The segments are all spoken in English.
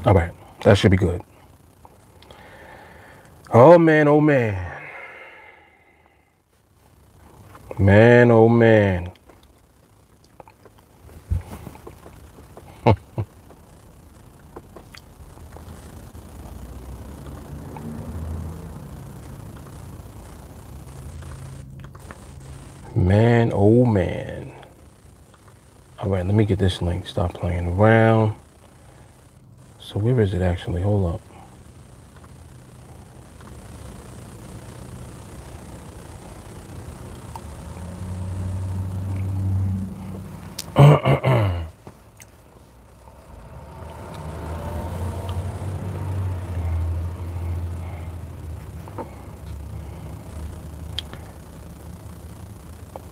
All right, that should be good. Oh man, oh man. Man, oh man. Man, oh man. All right, let me get this link. Stop playing around. So where is it actually? Hold up.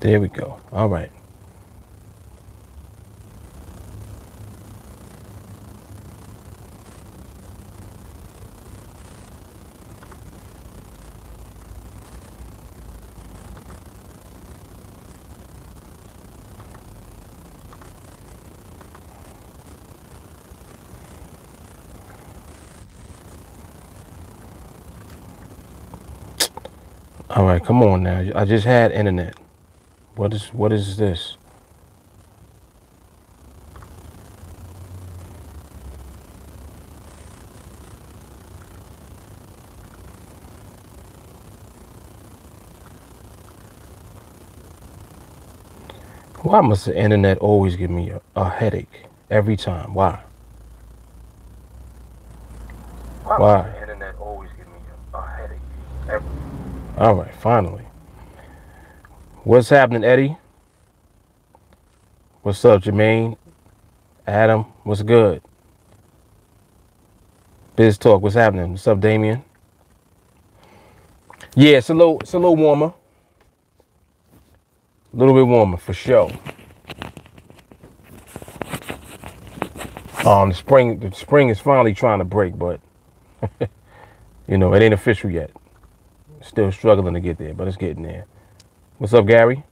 There we go. All right. All right, come on now. I just had internet. What is this? Why must the internet always give me a headache every time? Why? Why? Must the internet always give me a headache? All right, finally. What's happening, Eddie? What's up, Jermaine? Adam, what's good? Biz Talk, what's happening? What's up, Damien? Yeah, it's a little warmer. A little bit warmer for sure. The spring is finally trying to break, but you know, it ain't official yet. Still struggling to get there, but it's getting there. What's up, Gary?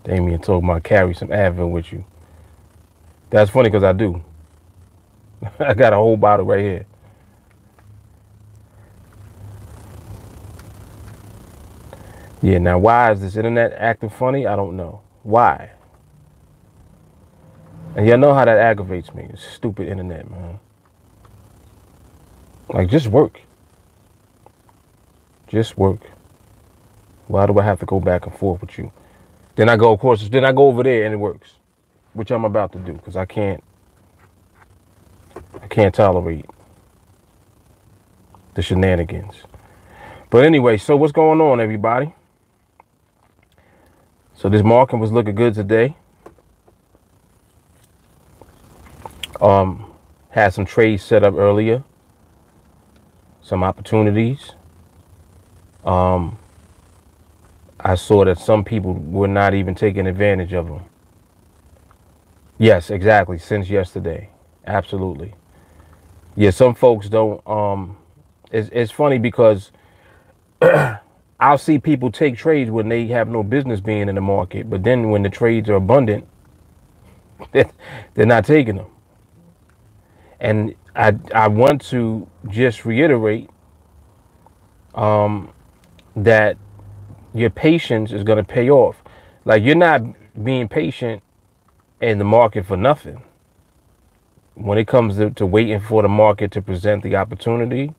Damien told me I carry some Advil with you. That's funny because I do. I got a whole bottle right here. Yeah, now why is this internet acting funny? I don't know. Why? And y'all know how that aggravates me. It's stupid internet, man. Like, just work. Just work. Why do I have to go back and forth with you? Then I go, of course, then I go over there and it works, which I'm about to do because I can't tolerate the shenanigans. But anyway, so what's going on, everybody? So this market was looking good today. Had some trades set up earlier. Some opportunities. I saw that some people were not even taking advantage of them. Yes, exactly. Since yesterday. Absolutely. Yeah, some folks don't. It's funny because I'll see people take trades when they have no business being in the market. But then when the trades are abundant, they're not taking them. And I want to just reiterate that your patience is going to pay off. Like, you're not being patient in the market for nothing. When it comes to waiting for the market to present the opportunity,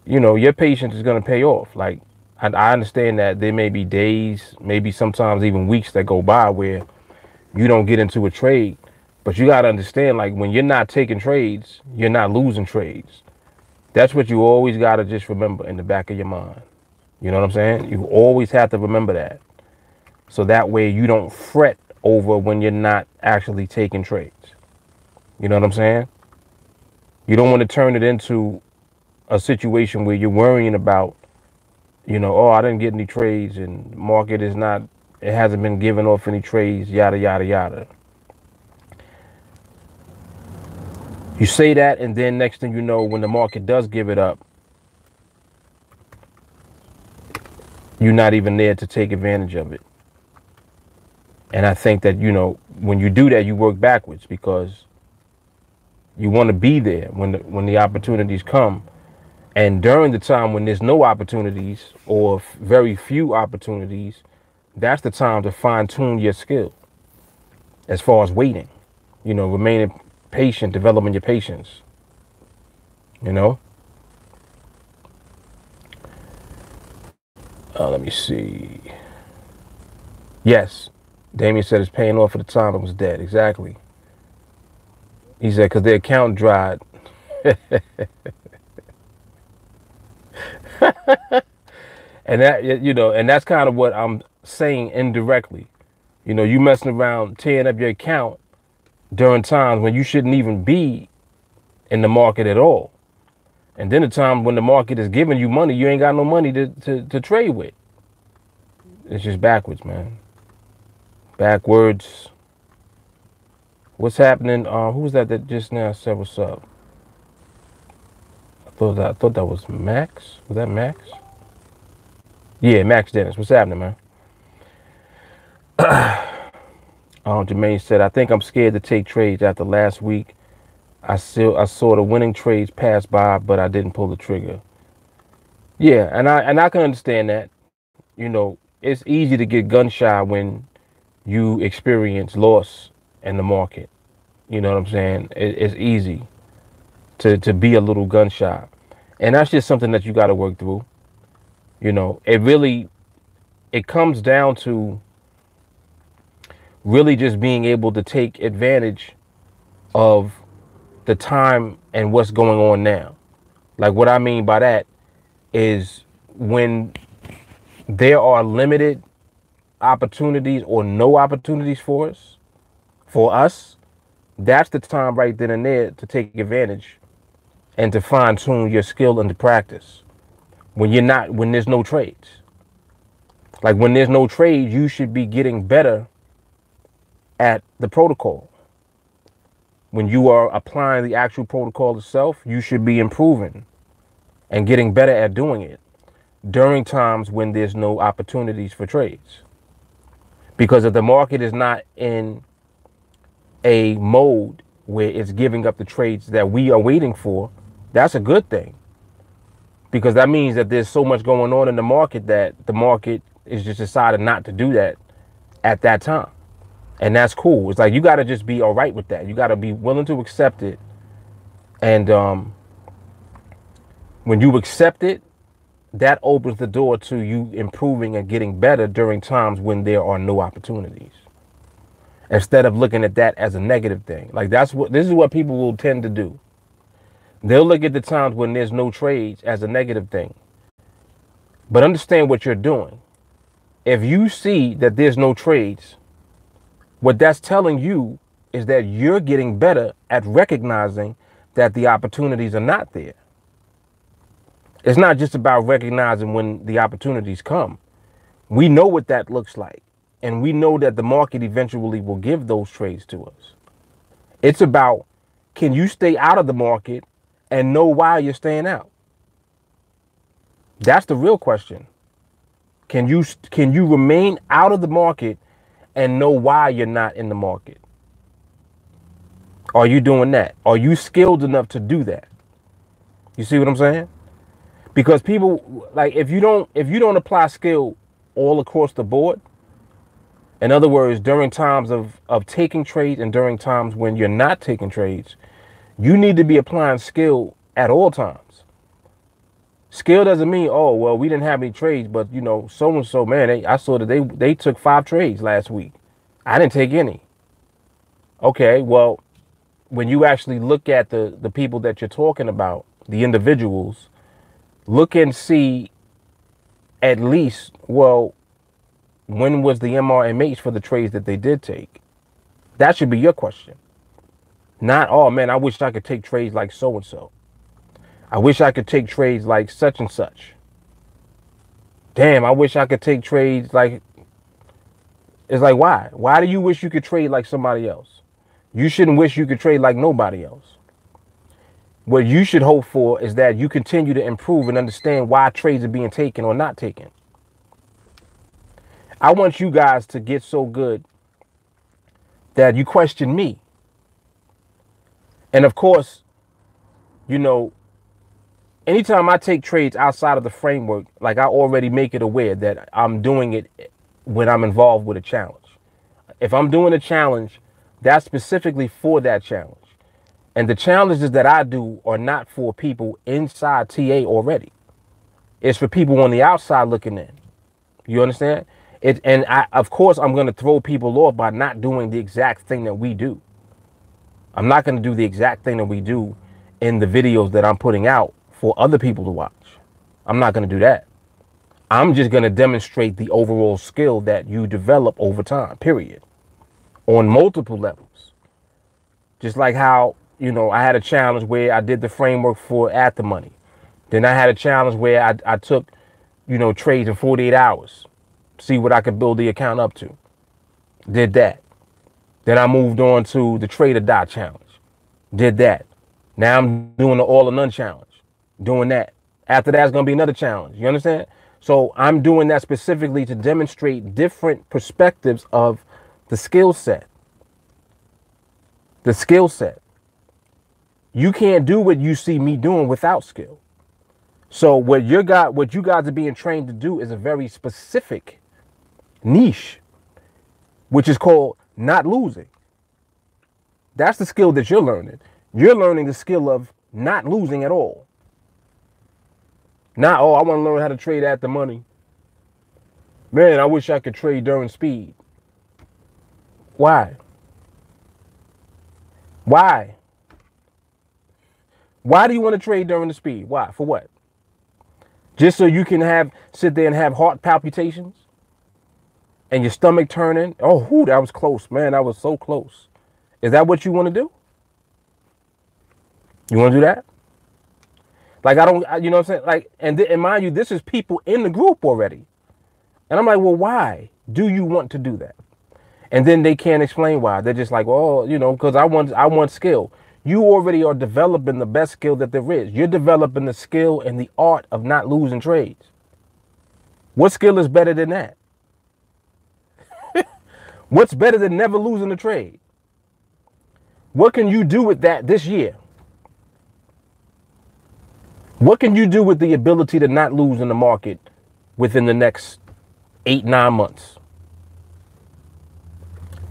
you know, your patience is going to pay off. Like, I understand that there may be days, maybe sometimes even weeks that go by where you don't get into a trade. But you got to understand, like, when you're not taking trades, you're not losing trades. That's what you always got to just remember in the back of your mind. You know what I'm saying? You always have to remember that. So that way you don't fret over when you're not actually taking trades. You know what I'm saying? You don't want to turn it into a situation where you're worrying about, you know, oh, I didn't get any trades and market is not, it hasn't been giving off any trades, yada, yada, yada. You say that, and then next thing you know, when the market does give it up, you're not even there to take advantage of it. And I think that, you know, when you do that, you work backwards because you want to be there when the opportunities come. And during the time when there's no opportunities or very few opportunities, that's the time to fine tune your skill as far as waiting, you know, remaining patient, developing your patience, you know. Let me see. Yes, Damien said it's paying off for the time it was dead. Exactly. He said because their account dried. And that, you know, and that's kind of what I'm saying indirectly. You know, you messing around tearing up your account during times when you shouldn't even be in the market at all. And then the time when the market is giving you money, you ain't got no money to trade with. It's just backwards, man. Backwards. What's happening? Who was that just now said what's up? I thought that was Max. Was that Max? Yeah, Max Dennis. What's happening, man? Jermaine said, I think I'm scared to take trades after last week. I saw the winning trades pass by, but I didn't pull the trigger. Yeah, and I can understand that. You know, it's easy to get gun shy when you experience loss in the market. You know what I'm saying? It's easy to be a little gun shy. And that's just something that you got to work through. You know, it comes down to really just being able to take advantage of the time and what's going on now. Like what I mean by that is when there are limited opportunities or no opportunities for us, that's the time right then and there to take advantage and to fine tune your skill and to practice. When there's no trades. Like when there's no trades, you should be getting better at the protocol. When you are applying the actual protocol itself, you should be improving and getting better at doing it during times when there's no opportunities for trades. Because if the market is not in a mode where it's giving up the trades that we are waiting for, that's a good thing. Because that means that there's so much going on in the market that the market is just decided not to do that at that time. And that's cool. It's like you got to just be all right with that. You got to be willing to accept it. And when you accept it, that opens the door to you improving and getting better during times when there are no opportunities. Instead of looking at that as a negative thing. Like this is what people will tend to do. They'll look at the times when there's no trades as a negative thing. But understand what you're doing. If you see that there's no trades, what that's telling you is that you're getting better at recognizing that the opportunities are not there. It's not just about recognizing when the opportunities come. We know what that looks like. And we know that the market eventually will give those trades to us. It's about, can you stay out of the market and know why you're staying out? That's the real question. Can you remain out of the market and know why you're not in the market? Are you doing that? Are you skilled enough to do that? You see what I'm saying? Because people, like, if you don't apply skill all across the board, in other words, during times of taking trades and during times when you're not taking trades, you need to be applying skill at all times. Skill doesn't mean, oh, well, we didn't have any trades, but, you know, so-and-so, man, I saw that they took 5 trades last week. I didn't take any. Okay, well, when you actually look at the people that you're talking about, the individuals, look and see at least, well, when was the MRMH for the trades that they did take? That should be your question. Not, oh, man, I wish I could take trades like so-and-so. I wish I could take trades like such and such. Damn, I wish I could take trades like... It's like, why? Why do you wish you could trade like somebody else? You shouldn't wish you could trade like nobody else. What you should hope for is that you continue to improve and understand why trades are being taken or not taken. I want you guys to get so good that you question me. And of course, you know, anytime I take trades outside of the framework, like I already make it aware that I'm doing it when I'm involved with a challenge. If I'm doing a challenge, that's specifically for that challenge. And the challenges that I do are not for people inside TA already. It's for people on the outside looking in. You understand? Of course, I'm going to throw people off by not doing the exact thing that we do. I'm not going to do the exact thing that we do in the videos that I'm putting out for other people to watch. I'm not going to do that. I'm just going to demonstrate the overall skill that you develop over time, period, on multiple levels. Just like how, you know, I had a challenge where I did the framework for At The Money. Then I had a challenge where I took, you know, trades in 48 hours, see what I could build the account up to. Did that. Then I moved on to the Trade or Die challenge. Did that. Now I'm doing the All or None challenge. Doing that. After that's going to be another challenge. You understand? So I'm doing that specifically to demonstrate different perspectives of the skill set. The skill set. You can't do what you see me doing without skill. So what you guys are being trained to do is a very specific niche, which is called not losing. That's the skill that you're learning. You're learning the skill of not losing at all. Not, oh, I want to learn how to trade at the money. Man, I wish I could trade during speed. Why? Why? Why do you want to trade during the speed? Why? For what? Just so you can sit there and have heart palpitations and your stomach turning? Oh, whew, that was close, man. That was so close. Is that what you want to do? You want to do that? Like, you know what I'm saying? Like, and mind you, this is people in the group already. And I'm like, well, why do you want to do that? And then they can't explain why. They're just like, well, you know, because I want skill. You already are developing the best skill that there is. You're developing the skill and the art of not losing trades. What skill is better than that? What's better than never losing a trade? What can you do with that this year? What can you do with the ability to not lose in the market within the next 8-9 months?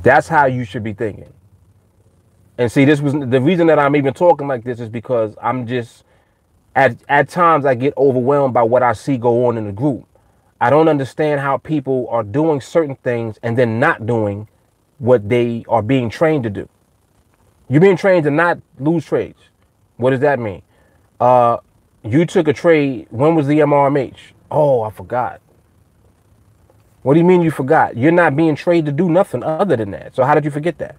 That's how you should be thinking. And see, this was the reason that I'm even talking like this is because I'm just, at times I get overwhelmed by what I see go on in the group. I don't understand how people are doing certain things and then not doing what they are being trained to do. You're being trained to not lose trades. What does that mean? You took a trade. When was the MRMH? Oh, I forgot. What do you mean you forgot? You're not being trained to do nothing other than that. So how did you forget that?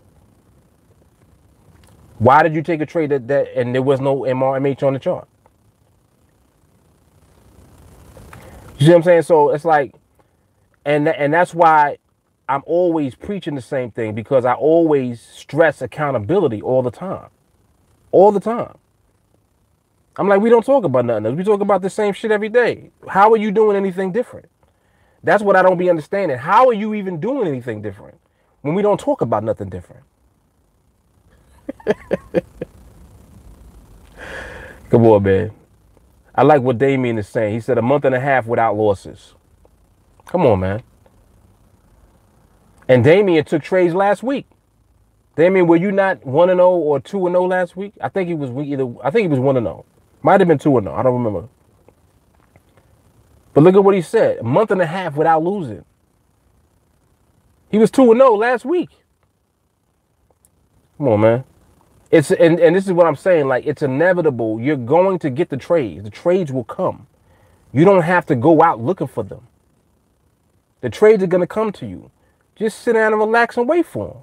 Why did you take a trade that and there was no MRMH on the chart? You see what I'm saying? So it's like, and that's why I'm always preaching the same thing, because I always stress accountability all the time. All the time. I'm like, we don't talk about nothing else. We talk about the same shit every day. How are you doing anything different? That's what I don't be understanding. How are you even doing anything different when we don't talk about nothing different? Come on, man. I like what Damien is saying. He said a month and a half without losses. Come on, man. And Damien took trades last week. Damien, were you not 1-0 or 2-0 last week? I think he was 1-0. Might have been 2-0. I don't remember. But look at what he said. A month and a half without losing. He was 2-0 last week. Come on, man. And this is what I'm saying. Like, it's inevitable. You're going to get the trades. The trades will come. You don't have to go out looking for them. The trades are going to come to you. Just sit down and relax and wait for them.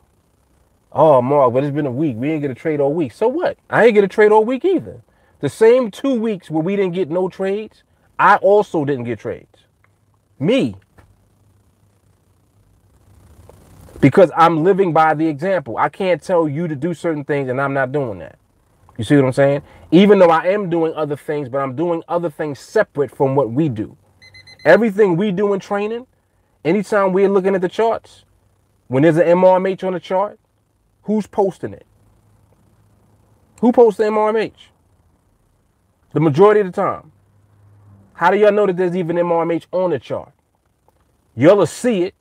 Oh, Mark, but it's been a week. We didn't get a trade all week. So what? I didn't get a trade all week either. The same 2 weeks where we didn't get no trades, I also didn't get trades. Me. Because I'm living by the example. I can't tell you to do certain things and I'm not doing that. You see what I'm saying? Even though I am doing other things, but I'm doing other things separate from what we do. Everything we do in training, anytime we're looking at the charts, when there's an MRMH on the chart, Who's posting it? Who posts the MRMH? The majority of the time. How do y'all know that there's even MRMH on the chart? You'll see it,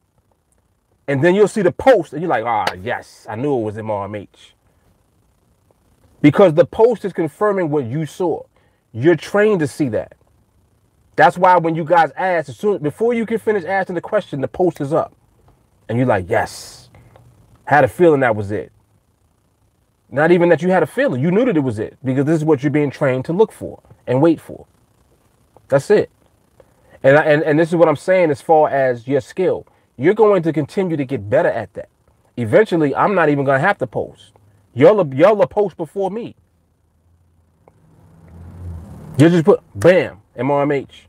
and then you'll see the post, and you're like, ah, yes, I knew it was MRMH. Because the post is confirming what you saw. You're trained to see that. That's why when you guys ask, before you can finish asking the question, the post is up. And you're like, yes, had a feeling that was it. Not even that you had a feeling. You knew that it was it, because this is what you're being trained to look for and wait for. That's it. And this is what I'm saying as far as your skill. You're going to continue to get better at that. Eventually, I'm not even going to have to post. Y'all will post before me. You just put, bam, MRMH.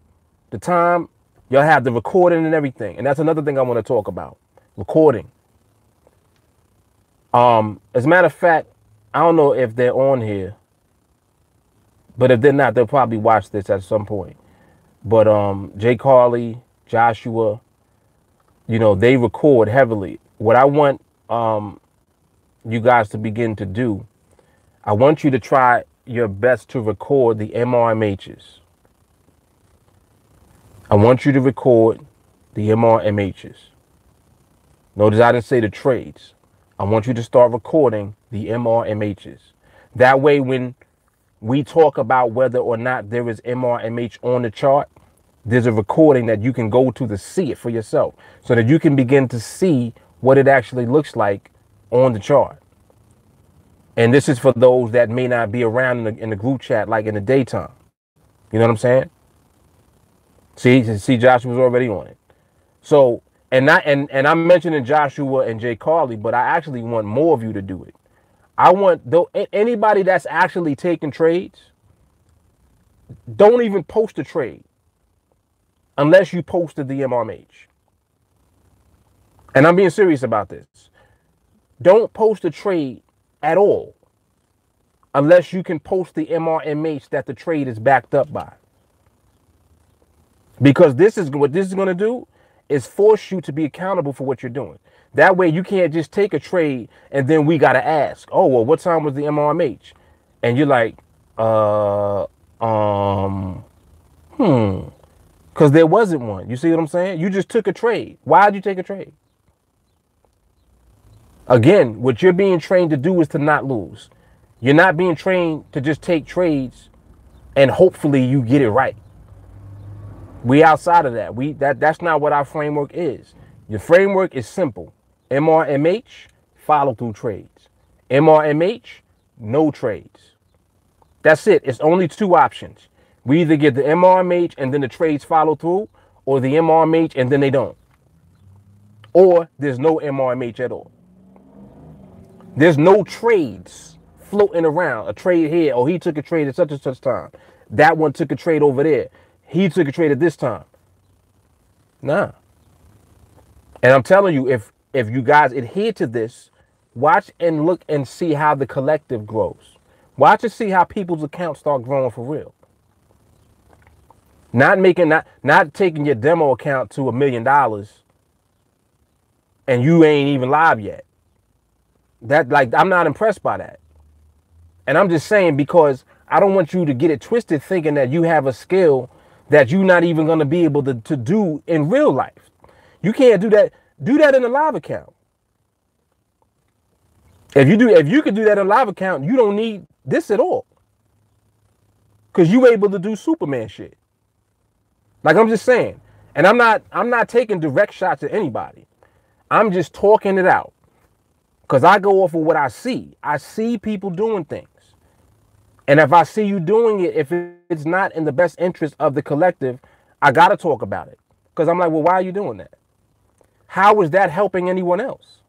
The time, y'all have the recording and everything. And that's another thing I want to talk about. Recording. As a matter of fact, I don't know if they're on here. But if they're not, they'll probably watch this at some point. But Jay Carly, Joshua, you know, they record heavily. What I want you guys to begin to do, I want you to try your best to record the MRMHs. I want you to record the MRMHs. Notice I didn't say the trades. I want you to start recording the MRMHs. That way, when we talk about whether or not there is MRMH on the chart, there's a recording that you can go to see it for yourself, so that you can begin to see what it actually looks like on the chart. And this is for those that may not be around in the group chat, like in the daytime. You know what I'm saying? See, Joshua's already on it. So, and I'm mentioning Joshua and Jay Carly, but I actually want more of you to do it. I want anybody that's actually taking trades, don't even post a trade unless you posted the MRMH. And I'm being serious about this. Don't post a trade at all unless you can post the MRMH that the trade is backed up by. Because what this is going to do is force you to be accountable for what you're doing. That way you can't just take a trade and then we got to ask, oh, well, what time was the MRMH? And you're like, because there wasn't one. You see what I'm saying? You just took a trade. Why did you take a trade? Again, what you're being trained to do is to not lose. You're not being trained to just take trades and hopefully you get it right. We outside of that. That's not what our framework is. Your framework is simple. MRMH, follow through trades. MRMH, no trades. That's it. It's only two options. We either get the MRMH and then the trades follow through, or the MRMH and then they don't. Or there's no MRMH at all. There's no trades floating around. A trade here, oh, he took a trade at such and such time. That one took a trade over there. He took a trade at this time. Nah. And I'm telling you, if you guys adhere to this, watch and look and see how the collective grows. Watch and see how people's accounts start growing for real. Not taking your demo account to $1 million and you ain't even live yet. I'm not impressed by that. And I'm just saying, because I don't want you to get it twisted thinking that you have a skill that you're not even going to be able to do in real life. You can't do that. Do that in a live account. If you could do that in a live account, you don't need this at all. Because you're able to do Superman shit. Like, I'm just saying. And I'm not taking direct shots at anybody. I'm just talking it out. Because I go off of what I see. I see people doing things. And if I see you doing it, if it's not in the best interest of the collective, I got to talk about it. Because I'm like, well, why are you doing that? How is that helping anyone else?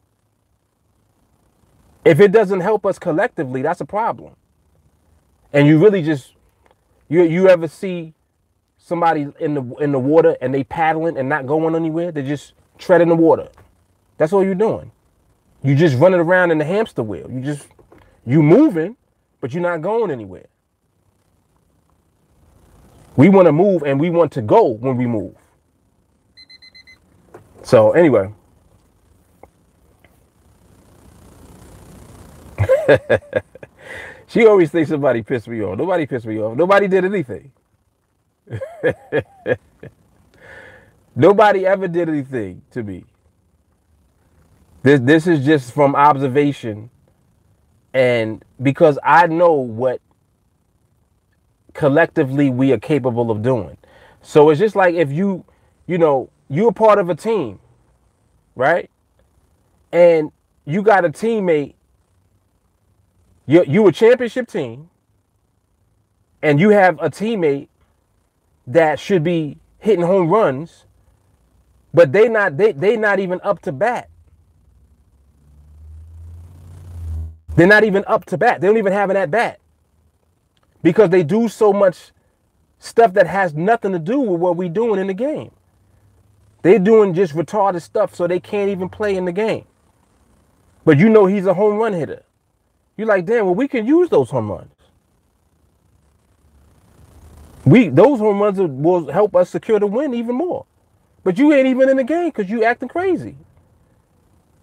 If it doesn't help us collectively, that's a problem. And you really just, you ever see somebody in the water and they paddling and not going anywhere? They just treading the water. That's all you're doing. You just running around in the hamster wheel. You moving, but you're not going anywhere. We want to move and we want to go when we move. So anyway, She always thinks somebody pissed me off. Nobody pissed me off. Nobody did anything. Nobody ever did anything to me. This is just from observation, and because I know what collectively we are capable of doing. So it's just like if you're part of a team, right? And you got a teammate, you a championship team, and you have a teammate that should be hitting home runs, but they not even up to bat. They're not even up to bat. They don't even have an at bat because they do so much stuff that has nothing to do with what we're doing in the game. They're doing just retarded stuff so they can't even play in the game. But you know he's a home run hitter. You're like, damn, well, we can use those home runs. Those home runs will help us secure the win even more. But you ain't even in the game because you acting crazy.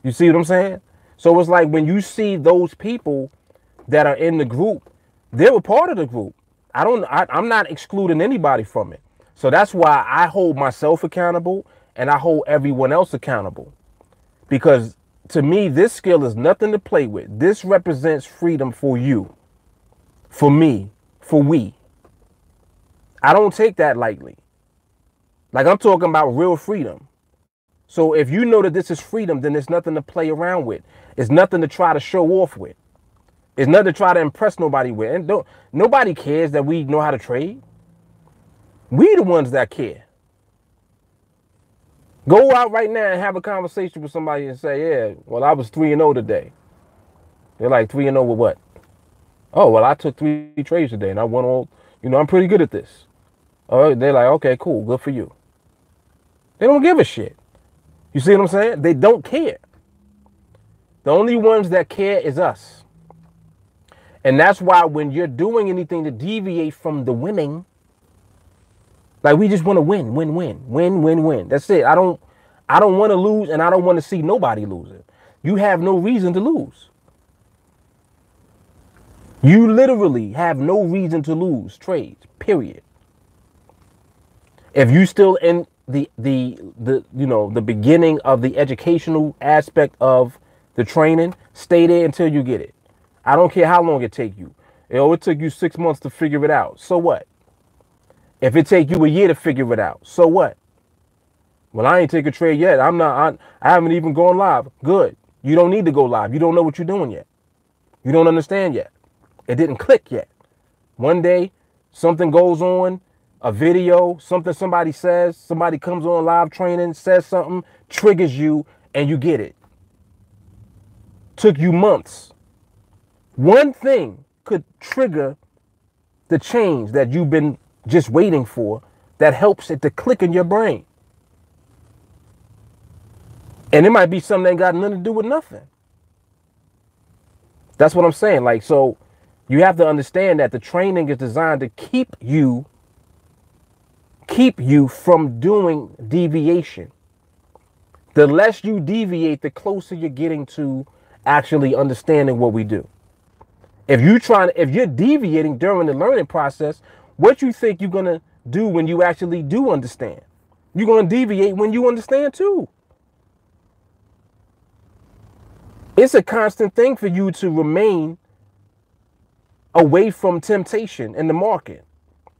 You see what I'm saying? So it's like when you see those people that are in the group, they were part of the group. I'm not excluding anybody from it. So that's why I hold myself accountable and I hold everyone else accountable. Because to me, this skill is nothing to play with. This represents freedom for you, for me, for we. I don't take that lightly. Like, I'm talking about real freedom. So if you know that this is freedom, then there's nothing to play around with. It's nothing to try to show off with. It's nothing to try to impress nobody with. And nobody cares that we know how to trade. We the ones that care. Go out right now and have a conversation with somebody and say, yeah, well, I was 3-0 today. They're like, 3-0 with what? Oh, well, I took 3 trades today and I won all, I'm pretty good at this. Oh, they're like, okay, cool, good for you. They don't give a shit. You see what I'm saying? They don't care. The only ones that care is us. And that's why when you're doing anything to deviate from the winning, like we just want to win, win, win, win, win, win. That's it. I don't want to lose, and I don't want to see nobody losing. You have no reason to lose. You literally have no reason to lose trades, period. If you still in the beginning of the educational aspect of the training, stay there until you get it. I don't care how long it take you. It took you 6 months to figure it out. So what? If it take you a year to figure it out, so what? Well, I ain't take a trade yet. I haven't even gone live. Good. You don't need to go live. You don't know what you're doing yet. You don't understand yet. It didn't click yet. One day, something goes on, a video, something somebody says, somebody comes on live training, says something, triggers you, and you get it. Took you months. One thing could trigger the change that you've been just waiting for that helps it to click in your brain. And it might be something that ain't got nothing to do with nothing. That's what I'm saying. Like, so you have to understand that the training is designed to keep you from doing deviation. The less you deviate, the closer you're getting to actually understanding what we do. If you're deviating during the learning process, what you think you're going to do when you actually do understand? You're going to deviate when you understand too. It's a constant thing for you to remain away from temptation in the market.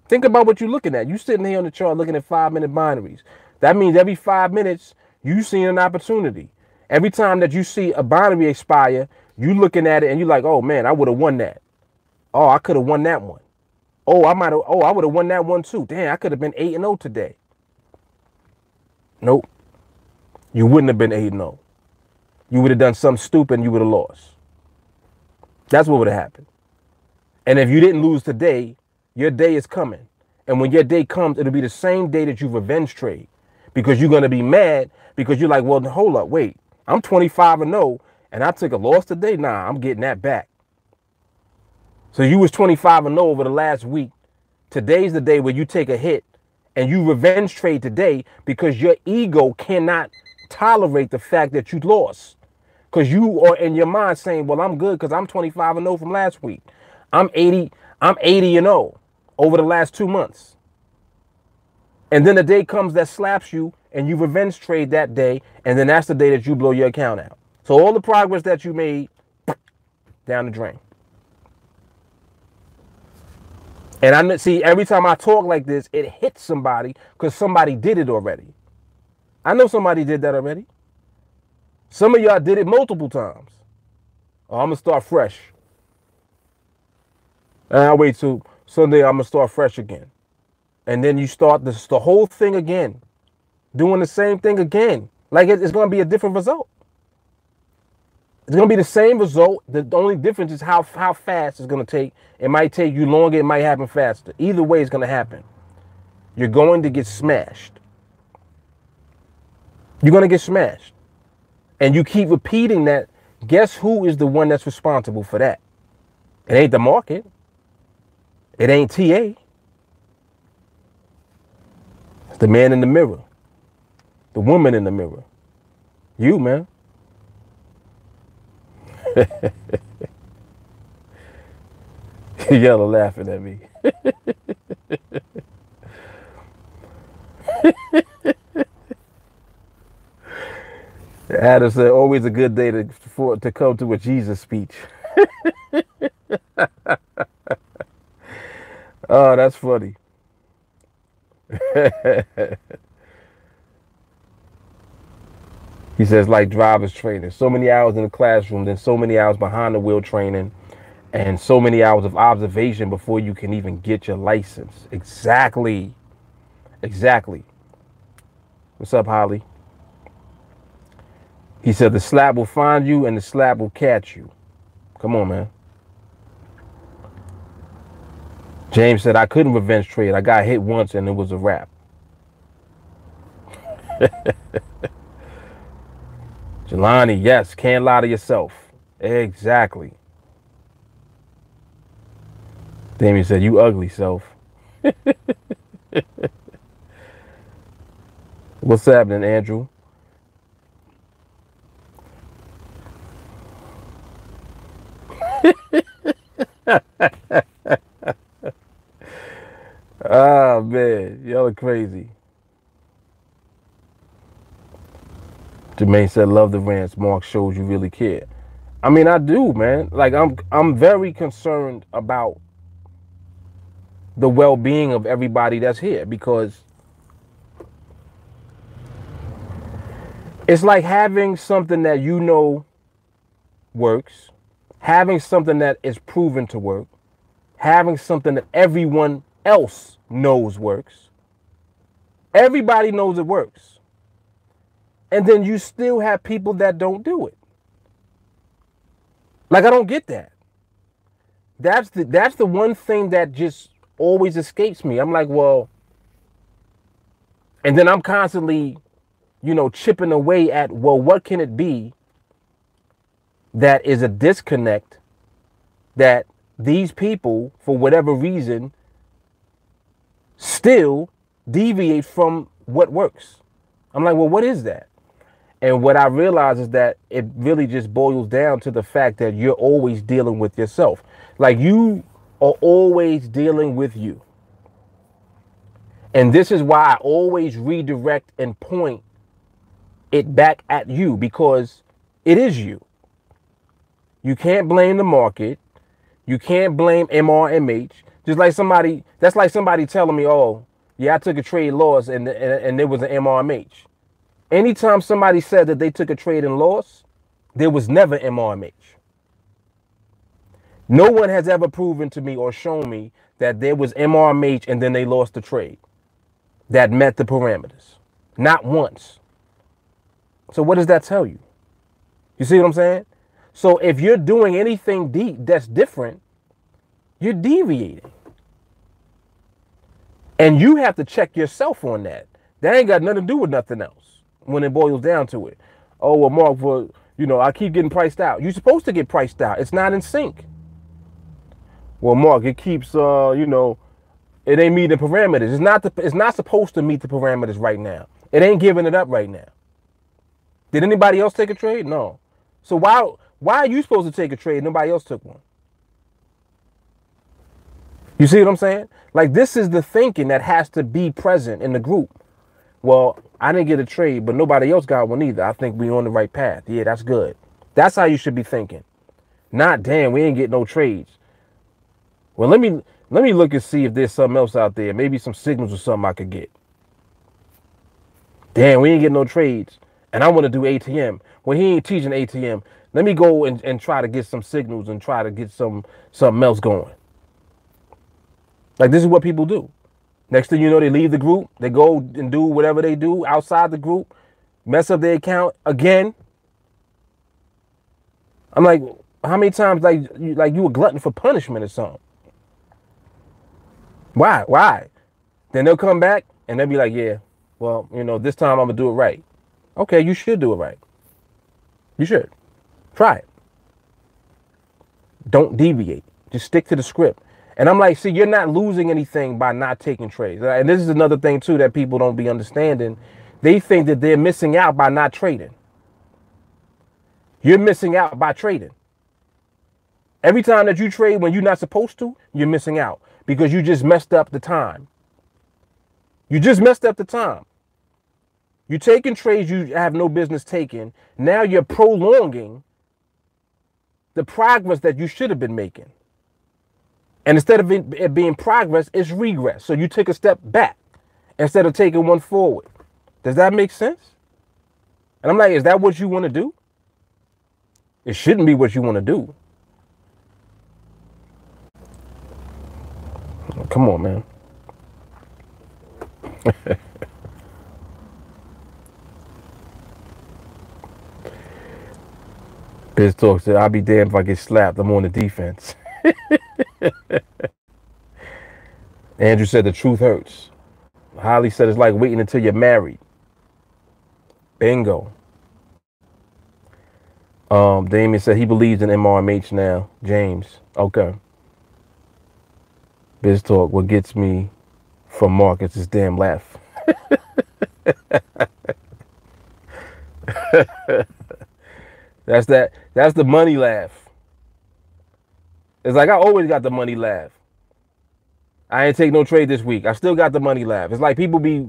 Think about what you're looking at. You're sitting here on the chart looking at 5-minute binaries. That means every 5 minutes, you see an opportunity. Every time that you see a binary expire, you looking at it and you're like, oh man, I would have won that. Oh, I could have won that one. Oh, I would have won that one too. Damn, I could have been 8-0 today. Nope. You wouldn't have been 8-0. You would have done something stupid and you would have lost. That's what would have happened. And if you didn't lose today, your day is coming. And when your day comes, it'll be the same day that you revenge trade. Because you're going to be mad because you're like, well, hold up, wait. I'm 25-0 and I took a loss today. Nah, I'm getting that back. So you was 25-0 over the last week. Today's the day where you take a hit and you revenge trade today because your ego cannot tolerate the fact that you lost. Because you are in your mind saying, well, I'm good because I'm 25-0 from last week. I'm 80-0 over the last 2 months. And then the day comes that slaps you and you revenge trade that day. And then that's the day that you blow your account out. So all the progress that you made, down the drain. And I see every time I talk like this, it hits somebody because somebody did it already. I know somebody did that already. Some of y'all did it multiple times. Oh, I'm going to start fresh. And I'll wait till Sunday, I'm going to start fresh again. And then you start the whole thing again. Doing the same thing again. Like it's going to be a different result. It's going to be the same result. The only difference is how fast it's going to take. It might take you longer. It might happen faster. Either way, it's going to happen. You're going to get smashed. You're going to get smashed. And you keep repeating that. Guess who is the one that's responsible for that? It ain't the market. It ain't TA. It's the man in the mirror. The woman in the mirror. You, man. Y'all are laughing at me. Adam said, always a good day to come to a Jesus speech. Oh, that's funny. He says, like driver's training, so many hours in the classroom, then so many hours behind the wheel training, and so many hours of observation before you can even get your license. Exactly. Exactly. What's up, Holly? He said, the slap will find you and the slap will catch you. Come on, man. James said, I couldn't revenge trade. I got hit once and it was a wrap. Jelani, yes, can't lie to yourself. Exactly. Damien said, you ugly self. What's happening, Andrew? Oh, man, y'all are crazy. Jermaine said, love the rants. Mark shows you really care. I mean, I do, man. Like, I'm very concerned about the well-being of everybody that's here, because it's like having something that you know works, having something that is proven to work, having something that everyone else knows works. Everybody knows it works. And then you still have people that don't do it. Like, I don't get that. That's the one thing that just always escapes me. I'm like, well, and then I'm constantly, chipping away at, well, what can it be that is a disconnect that these people, for whatever reason, still deviate from what works? I'm like, well, what is that? And what I realize is that it really just boils down to the fact that you're always dealing with yourself. Like, you are always dealing with you. And this is why I always redirect and point it back at you, because it is you. You can't blame the market. You can't blame MRMH. Just like somebody, that's like somebody telling me, oh, yeah, I took a trade loss and there was an MRMH. Anytime somebody said that they took a trade and loss, there was never MRMH. No one has ever proven to me or shown me that there was MRMH and then they lost the trade that met the parameters. Not once. So what does that tell you? You see what I'm saying? So if you're doing anything that's different, you're deviating. And you have to check yourself on that. That ain't got nothing to do with nothing else when it boils down to it. Oh, well, Mark, I keep getting priced out. You're supposed to get priced out. It's not in sync. Well, Mark, it keeps, it ain't meeting the parameters. It's not supposed to meet the parameters right now. It ain't giving it up right now. Did anybody else take a trade? No. So why are you supposed to take a trade? Nobody else took one. You see what I'm saying? Like, this is the thinking that has to be present in the group. Well, I didn't get a trade, but nobody else got one either. I think we're on the right path. Yeah, that's good. That's how you should be thinking. Not, damn, we ain't get no trades. Well, let me look and see if there's something else out there. Maybe some signals or something I could get. Damn, we ain't get no trades. And I want to do ATM. Well, he ain't teaching ATM. Let me go and try to get some signals and try to get something else going. Like, this is what people do. Next thing you know, they leave the group. They go and do whatever they do outside the group. Mess up their account again. I'm like, how many times like you a glutton for punishment or something? Why? Then they'll come back and they'll be like, yeah, well, this time I'm gonna do it right. Okay, you should do it right. You should. Try it. Don't deviate. Just stick to the script. And I'm like, see, you're not losing anything by not taking trades. And this is another thing, too, that people don't be understanding. They think that they're missing out by not trading. You're missing out by trading. Every time that you trade when you're not supposed to, you're missing out because you just messed up the time. You just messed up the time. You're taking trades you have no business taking. Now you're prolonging the progress that you should have been making. And instead of it being progress, it's regress. So you take a step back instead of taking one forward. Does that make sense? And I'm like, is that what you want to do? It shouldn't be what you want to do. Come on, man. Biz Talk said, I'll be damned if I get slapped. I'm on the defense. Andrew said the truth hurts. Holly said it's like waiting until you're married. Bingo. Damien said he believes in MRMH now. James. Okay. Biz Talk, what gets me from markets is damn laugh. That's the money laugh. It's like I always got the money laugh. I ain't take no trade this week. I still got the money laugh. It's like people be,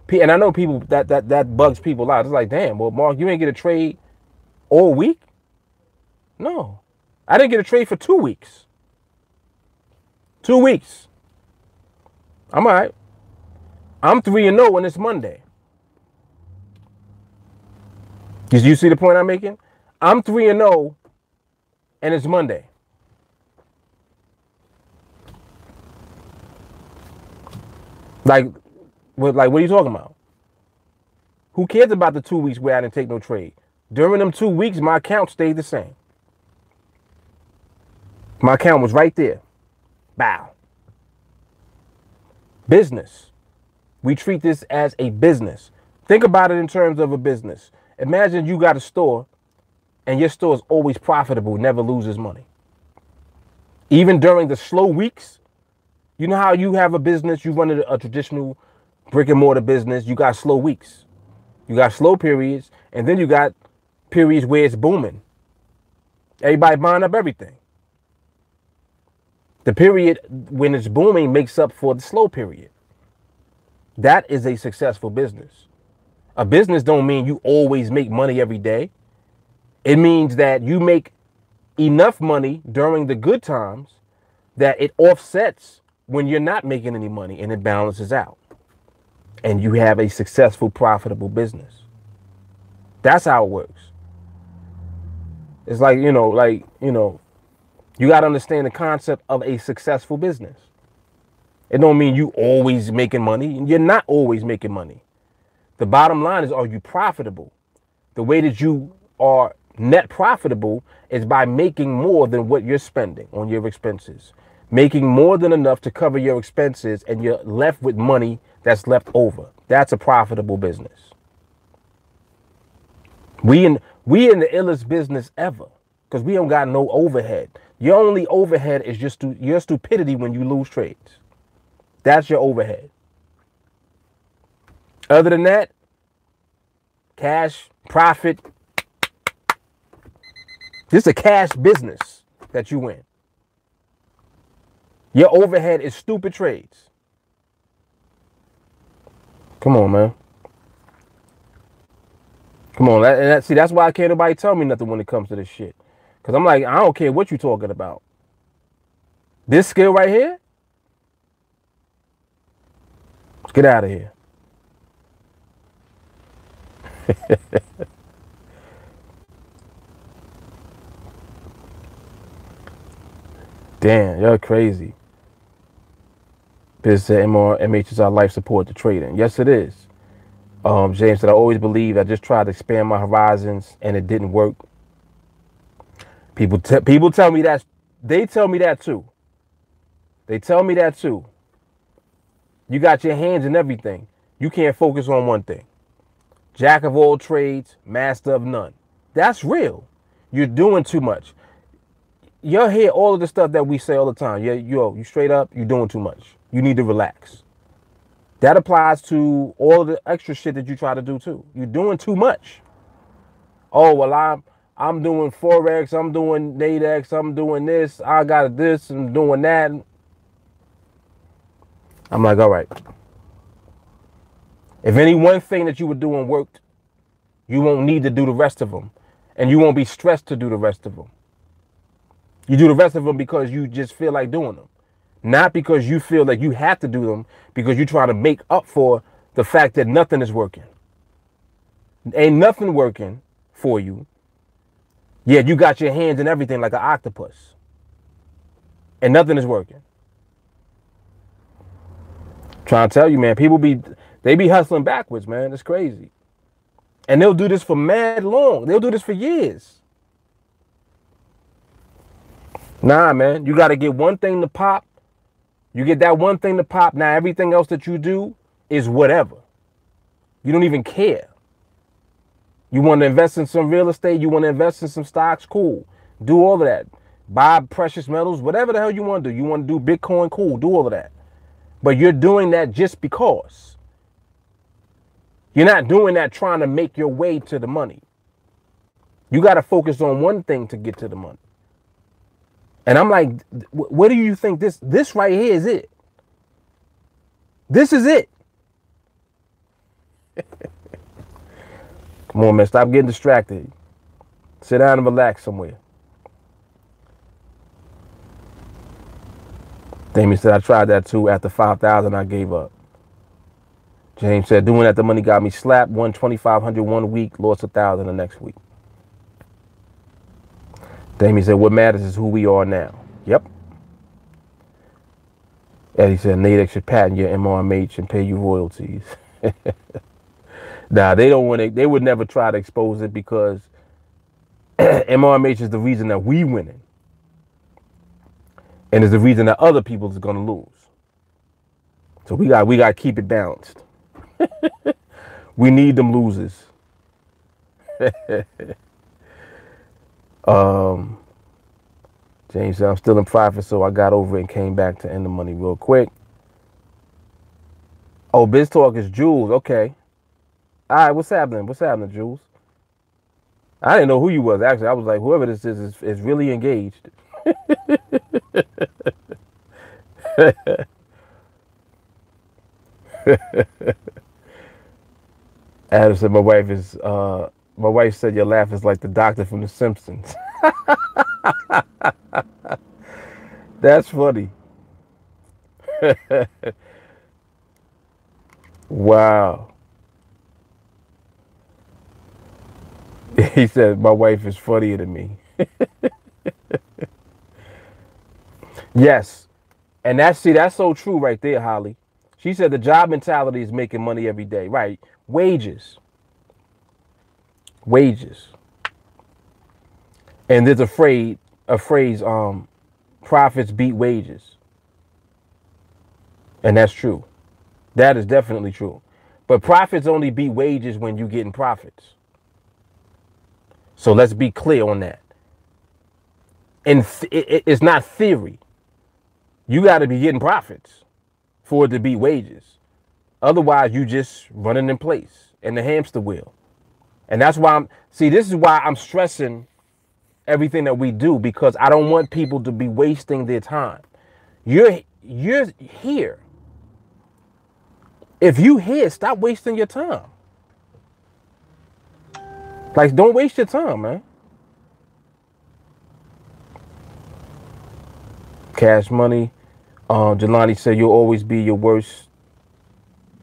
and I know people that bugs people out. It's like, damn, well, Mark, you ain't get a trade all week? No. I didn't get a trade for 2 weeks. 2 weeks. I'm all right. I'm 3-0 when it's Monday. Did you see the point I'm making? I'm 3-0 and it's Monday. Like, what are you talking about? Who cares about the 2 weeks where I didn't take no trade? During them 2 weeks, my account stayed the same. My account was right there. Bow. Business. We treat this as a business. Think about it in terms of a business. Imagine you got a store and your store is always profitable, never loses money. Even during the slow weeks, you know how you have a business, you run a traditional brick and mortar business, you got slow weeks. You got slow periods, and then you got periods where it's booming. Everybody buying up everything. The period when it's booming makes up for the slow period. That is a successful business. A business don't mean you always make money every day. It means that you make enough money during the good times that it offsets when you're not making any money and it balances out. And you have a successful, profitable business. That's how it works. It's like, you got to understand the concept of a successful business. It don't mean you always making money. You're not always making money. The bottom line is, are you profitable? The way that you are net profitable is by making more than what you're spending on your expenses. Making more than enough to cover your expenses, and you're left with money that's left over. That's a profitable business. We in the illest business ever, because we don't got no overhead. Your only overhead is just your stupidity when you lose trades. That's your overhead. Other than that, cash, profit, This is a cash business that you in. Your overhead is stupid trades. Come on, man. Come on. See, that's why can't nobody tell me nothing when it comes to this shit. Because I'm like, I don't care what you talking about. This skill right here? Let's get out of here. Damn, you're crazy. Biz said MH is our life support to trading. Yes, it is. James said, I always believe I just tried to expand my horizons and it didn't work. People tell me that. They tell me that too. They tell me that too. You got your hands in everything. You can't focus on one thing. Jack of all trades, master of none. That's real. You're doing too much. You'll hear all of the stuff that we say all the time. You straight up, you're doing too much. You need to relax. That applies to all of the extra shit that you try to do too. You're doing too much. Oh, well, I'm doing Forex, I'm doing NADEX, I'm doing this, I got this, I'm doing that. I'm like, all right. If any one thing that you were doing worked, you won't need to do the rest of them. And you won't be stressed to do the rest of them. You do the rest of them because you just feel like doing them. Not because you feel like you have to do them, because you're trying to make up for the fact that nothing is working. Ain't nothing working for you. Yet you got your hands in everything like an octopus. And nothing is working. Trying to tell you, man, they be hustling backwards, man. It's crazy. And they'll do this for mad long. They'll do this for years. Nah, man, you got to get one thing to pop. You get that one thing to pop. Now everything else that you do is whatever. You don't even care. You want to invest in some real estate. You want to invest in some stocks. Cool. Do all of that. Buy precious metals, whatever the hell you want to do. You want to do Bitcoin. Cool. Do all of that. But you're doing that just because. You're not doing that trying to make your way to the money. You got to focus on one thing to get to the money. And I'm like, what do you think this right here is it? This is it. Come on, man. Stop getting distracted. Sit down and relax somewhere. Damien said, I tried that too. After 5,000, I gave up. James said, doing that, the money got me slapped. Won 2,500 one week, lost 1,000 the next week. Damien said, what matters is who we are now. Yep. Eddie said, NADEX should patent your MRMH and pay you royalties. Nah, they would never try to expose it because MRMH is the reason that we winning. And it's the reason that other people is going to lose. So we got to keep it balanced. We need them losers. James said, I'm still in profit, so I got over it and came back to end the money real quick. Oh, Biz Talk is Jules. Okay. All right, what's happening? What's happening, Jules? I didn't know who you was, actually. I was like, whoever this is really engaged. Adam said, my wife said your laugh is like the doctor from The Simpsons. That's funny. Wow. He said, my wife is funnier than me. Yes. And that's so true right there, Holly. She said the job mentality is making money every day. Right. Wages. And there's a phrase, profits beat wages. And that's true. That is definitely true. But profits only beat wages when you're getting profits. So let's be clear on that. And it's not theory. You got to be getting profits for it to beat wages. Otherwise, you just running in place in the hamster wheel. And that's why this is why I'm stressing everything that we do, because I don't want people to be wasting their time. You're here. If you here, stop wasting your time. Like, don't waste your time, man. Cash Money. Jelani said you'll always be your worst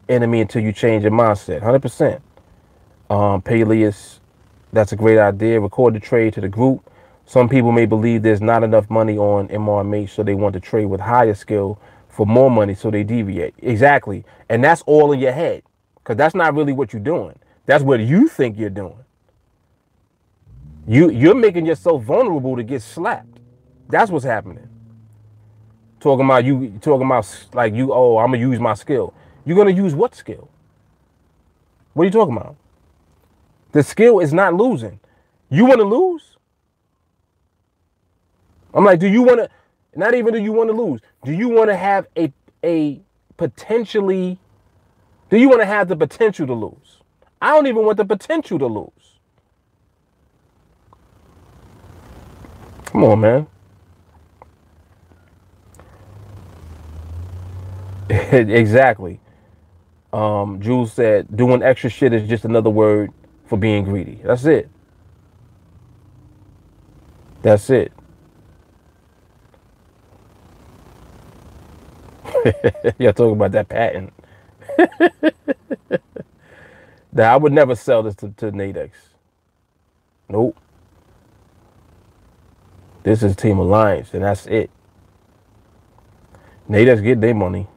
enemy until you change your mindset. 100%. Peleus, that's a great idea. Record the trade to the group. Some people may believe there's not enough money on MRMH, so they want to trade with higher skill for more money, so they deviate. Exactly. And that's all in your head, because that's not really what you're doing. That's what you think you're doing. You're making yourself vulnerable to get slapped. That's what's happening. Talking about like oh, I'm gonna use my skill. You're gonna use what skill? What are you talking about? The skill is not losing. You want to lose? I'm like, do you want to? Not even do you want to lose? Do you want to have a potentially? Do you want to have the potential to lose? I don't even want the potential to lose. Come on, man. Exactly. Jules said, doing extra shit is just another word for being greedy. That's it. That's it. Y'all talking about that patent. Now, I would never sell this to NADEX. Nope. This is TeamAlliance, and that's it. NADEX get their money.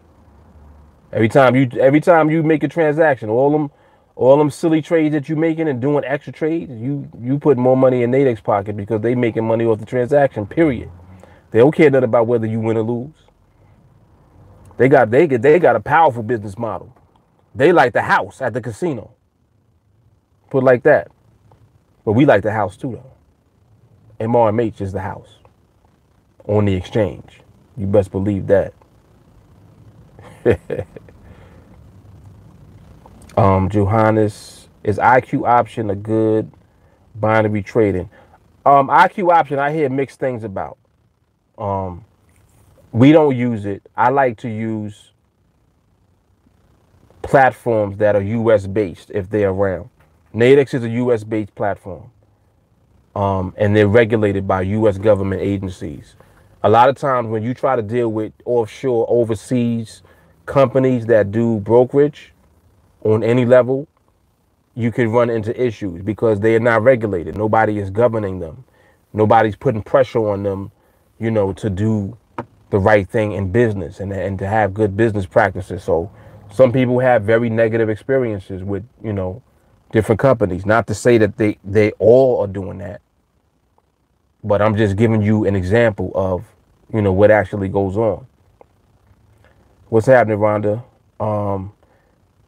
Every time you make a transaction, all them silly trades that you making and doing extra trades, you put more money in NADEX pocket, because they making money off the transaction, period. They don't care nothing about whether you win or lose. They got a powerful business model. They like the house at the casino. Put it like that. But we like the house too, though. MRMH is the house on the exchange. You best believe that. Johannes, is IQ option a good binary trading? IQ option, I hear mixed things about. We don't use it. I like to use platforms that are US based if they're around. NADEX is a US based platform. And they're regulated by US government agencies. A lot of times when you try to deal with offshore, overseas companies that do brokerage on any level, you can run into issues because they are not regulated. Nobody is governing them. Nobody's putting pressure on them, to do the right thing in business and to have good business practices. So some people have very negative experiences with, different companies. Not to say that they all are doing that, but I'm just giving you an example of, what actually goes on. What's happening, Rhonda?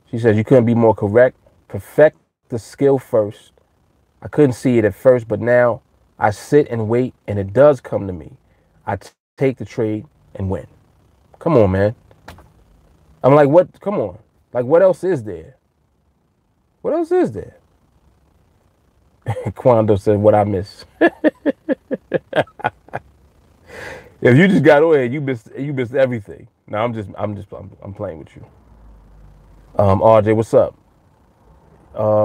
She says you couldn't be more correct. Perfect the skill first. I couldn't see it at first, but now I sit and wait, and it does come to me. I take the trade and win. Come on, man. I'm like, what? Come on. Like, what else is there? What else is there? Quando said, what I miss. If you just got on here, you missed everything. No, I'm playing with you. RJ, what's up?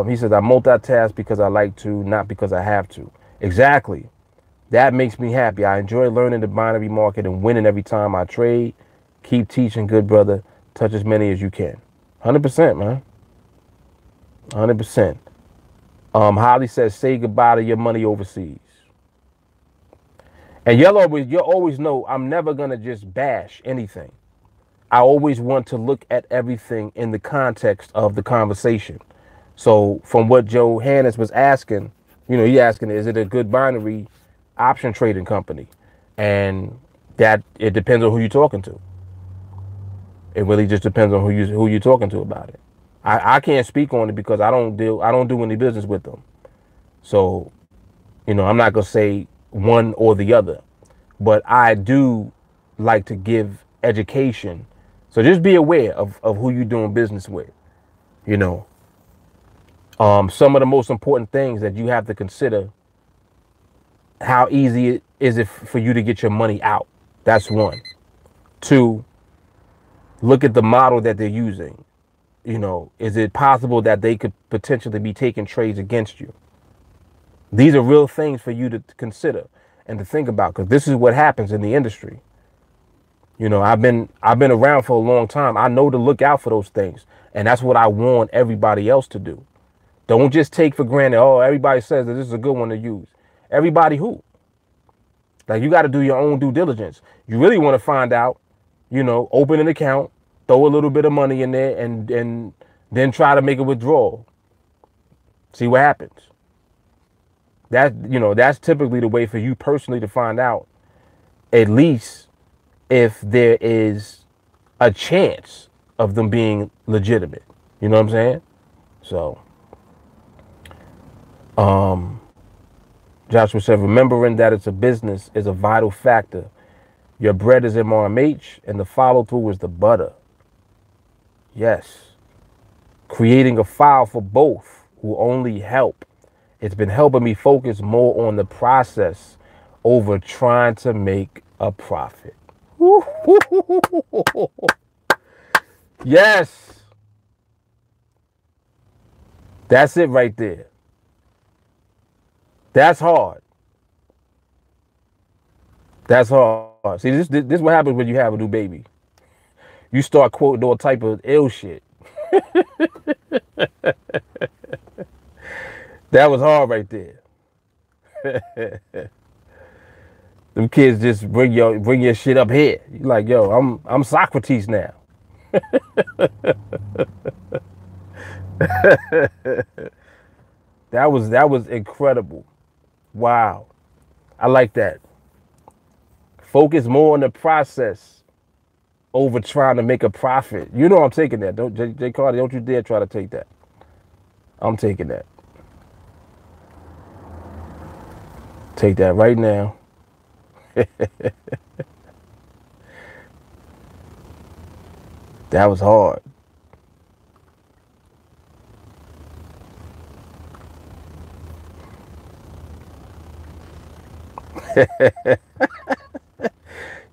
He says, I multitask because I like to, not because I have to. Exactly. That makes me happy. I enjoy learning the binary market and winning every time I trade. Keep teaching, good brother. Touch as many as you can. 100%, man. 100%. Holly says, say goodbye to your money overseas. And you'll always know I'm never going to just bash anything. I always want to look at everything in the context of the conversation. So from what Johannes was asking, he asking, is it a good binary option trading company? And that it depends on who you're talking to. It really just depends on who you're talking to about it. I can't speak on it because I don't do any business with them. So, I'm not gonna say one or the other, but I do like to give education. So just be aware of who you're doing business with. Some of the most important things that you have to consider how easy is it for you to get your money out? That's one. Two, look at the model that they're using. You know, is it possible that they could potentially be taking trades against you? These are real things for you to consider and to think about, because this is what happens in the industry. You know, I've been around for a long time. I know to look out for those things, and that's what I want everybody else to do. Don't just take for granted, oh, everybody says that this is a good one to use. Everybody who? Like, you got to do your own due diligence. You really want to find out, you know, open an account, throw a little bit of money in there, and then try to make a withdrawal. See what happens. That, you know, that's typically the way for you personally to find out, at least if there is a chance of them being legitimate. You know what I'm saying? So, Joshua said, remembering that it's a business is a vital factor. Your bread is MRMH and the follow through is the butter. Yes. Creating a file for both will only help. It's been helping me focus more on the process over trying to make a profit. Yes. That's it right there. That's hard. That's hard. See, this is what happens when you have a new baby. You start quoting all type of ill shit. That was hard right there. Them kids just bring your shit up here. You're like, yo, I'm Socrates now. That was incredible. Wow. I like that. Focus more on the process over trying to make a profit. You know I'm taking that. Don't Jay Carter, don't you dare try to take that. I'm taking that. Take that right now. That was hard.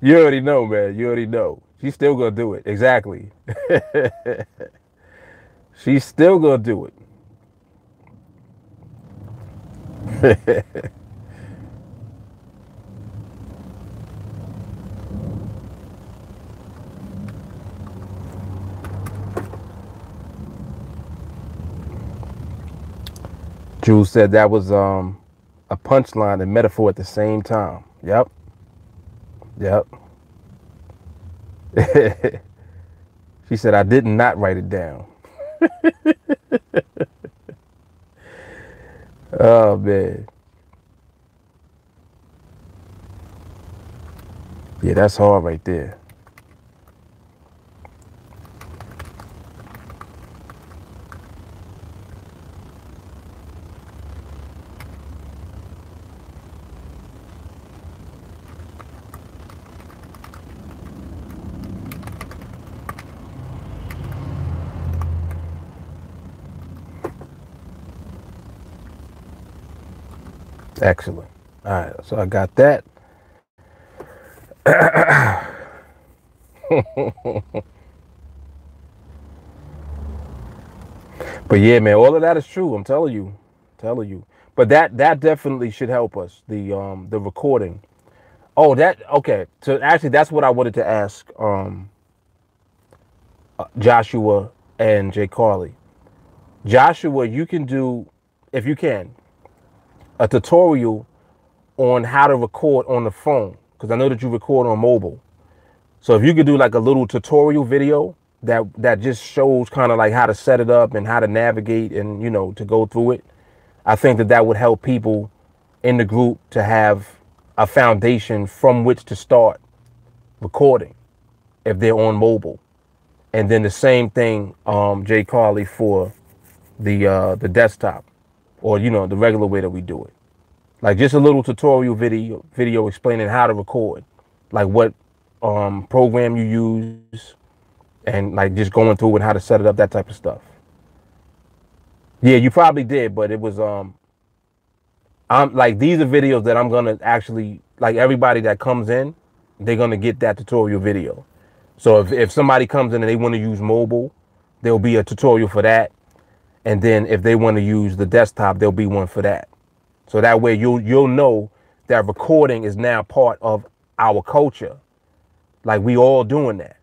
You already know, man. You already know. She's still gonna do it. Exactly. She's still gonna do it. Jules said that was a punchline and metaphor at the same time. Yep. Yep. She said, I did not write it down. Oh, man. Yeah, that's hard right there. Excellent. All right, so I got that. But yeah, man, all of that is true. I'm telling you. But that definitely should help us. The recording. Oh, okay. So actually, that's what I wanted to ask Joshua and Jay Carly. Joshua, you can do, if you can, a tutorial on how to record on the phone, because I know that you record on mobile. So if you could do like a little tutorial video that just shows kind of like how to set it up and how to navigate and, you know, to go through it, I think that would help people in the group to have a foundation from which to start recording if they're on mobile. And then the same thing, Jay Carly, for the desktop, or, you know, the regular way that we do it. Like just a little tutorial video explaining how to record, like what program you use, and like just going through and how to set it up, that type of stuff. Yeah, you probably did, but it was I'm like, these are videos that I'm gonna actually, like, everybody that comes in, they're gonna get that tutorial video. So if somebody comes in and they want to use mobile, there'll be a tutorial for that. And then if they want to use the desktop, there'll be one for that. So that way you'll know that recording is now part of our culture. Like, we all doing that.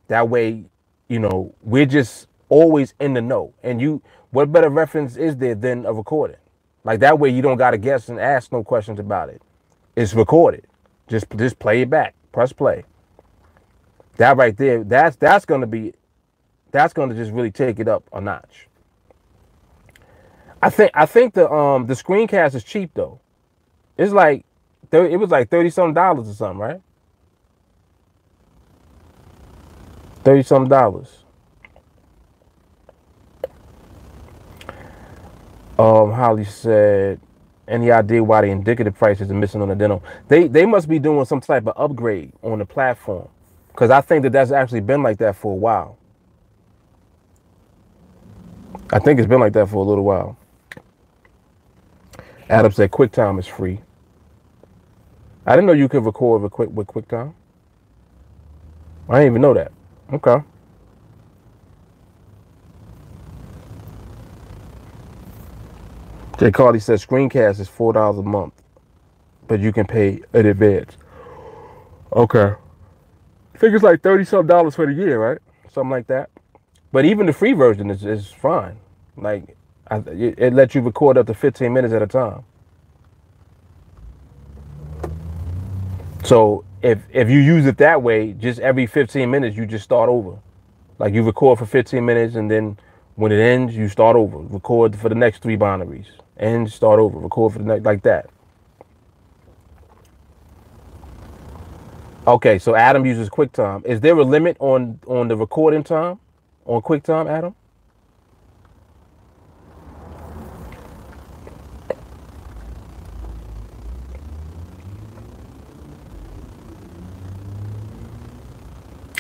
That way, you know, we're just always in the know. And what better reference is there than a recording? Like, that way you don't got to guess and ask no questions about it. It's recorded. Just play it back. Press play. That right there, that's gonna just really take it up a notch. I think the screencast is cheap though. It's like it was like $30-something or something, right? $30-something. Holly said, any idea why the indicative prices are missing on the demo? They must be doing some type of upgrade on the platform, because I think that's actually been like that for a while. I think it's been like that for a little while. Adam said QuickTime is free. I didn't know you could record with QuickTime. I didn't even know that. Okay. Jay Carly says screencast is $4 a month, but you can pay in advance. Okay. I think it's like $30-something for the year, right? Something like that. But even the free version is fine. Like, it lets you record up to 15 minutes at a time. So if you use it that way, just every 15 minutes you just start over. Like, you record for 15 minutes, and then when it ends, you start over. Record for the next 3 binaries. And start over. Record for the next, like that. Okay, so Adam uses QuickTime. Is there a limit on the recording time on QuickTime, Adam?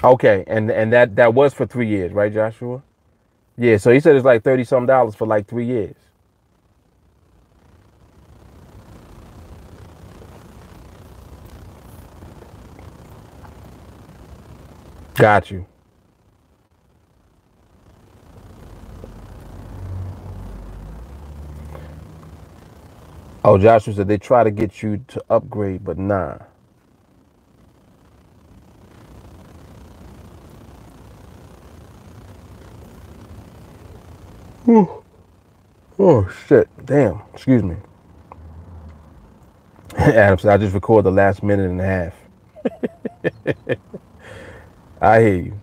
Okay, and that was for 3 years, right, Joshua? Yeah, so he said it's like $30-something for like 3 years. Got you. Oh, Joshua said they try to get you to upgrade, but nah. Whew. Oh, shit. Damn. Excuse me. Adam said, I just recorded the last minute and a half. I hear you.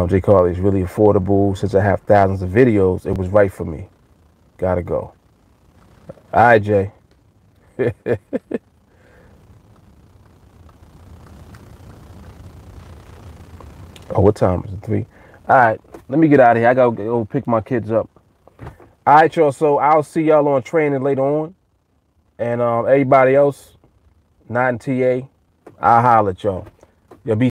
Jay Carly, is really affordable. Since I have thousands of videos, it was right for me. Gotta go. All right, Jay. Oh, what time is it? 3? All right, let me get out of here. I gotta go pick my kids up. All right, y'all. So I'll see y'all on training later on. And everybody else, not in TA, I'll holler at y'all. Y'all be